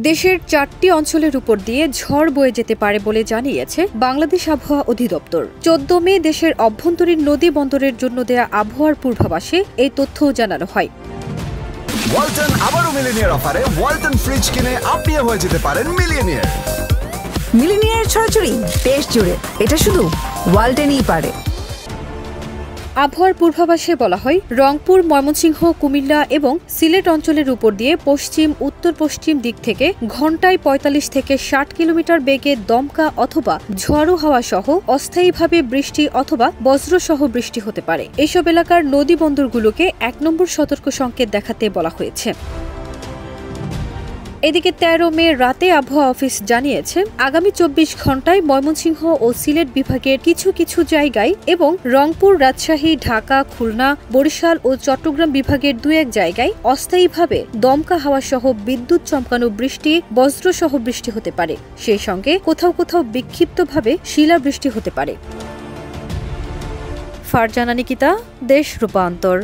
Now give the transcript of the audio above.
দেশের ৪টি অঞ্চলের উপর দিয়ে ঝড় বয়ে যেতে পারে বলে জানিয়েছে বাংলাদেশ আবহাওয়া অধিদপ্তর। ১৪ মে দেশের অভ্যন্তরীণ নদী বন্দরের জন্য দেয়া আবহাওয়ার পূর্বাভাসে এই তথ্যও জানানো হয়। ওয়ালটন আবারও মিলিনিয়ার অফারে ওয়ালটন ফ্রিজ কিনে আপনিও হয়ে যেতে পারেন মিলিয়নিয়ার। মিলিনিয়ার ছড়াছড়ি দেশ জুড়ে, এটা শুধু ওয়ালটনই পারে। আবহাওয়ার পূর্বাভাসে বলা হয়, রংপুর, ময়মনসিংহ, কুমিল্লা এবং সিলেট অঞ্চলের উপর দিয়ে পশ্চিম উত্তর পশ্চিম দিক থেকে ঘণ্টায় ৪৫ থেকে ৬০ কিলোমিটার বেগে দমকা অথবা ঝড়ো হাওয়া সহ অস্থায়ীভাবে বৃষ্টি অথবা বজ্রসহ বৃষ্টি হতে পারে। এসব এলাকার নদী বন্দরগুলোকে ১ নম্বর সতর্ক সংকেত দেখাতে বলা হয়েছে। এদিকে ১৩ মে রাতে আবহাওয়া অফিস জানিয়েছে, আগামী ২৪ ঘণ্টায় ময়মনসিংহ ও সিলেট বিভাগের কিছু কিছু জায়গায় এবং রংপুর, রাজশাহী, ঢাকা, খুলনা, বরিশাল ও চট্টগ্রাম বিভাগের ২-১ জায়গায় অস্থায়ীভাবে দমকা হাওয়া সহ বিদ্যুৎ চমকানো বৃষ্টি, বজ্রসহ বৃষ্টি হতে পারে। সেই সঙ্গে কোথাও কোথাও বিক্ষিপ্তভাবে শিলাবৃষ্টি হতে পারে। ফারজানা নিকিতা, দেশ রূপান্তর।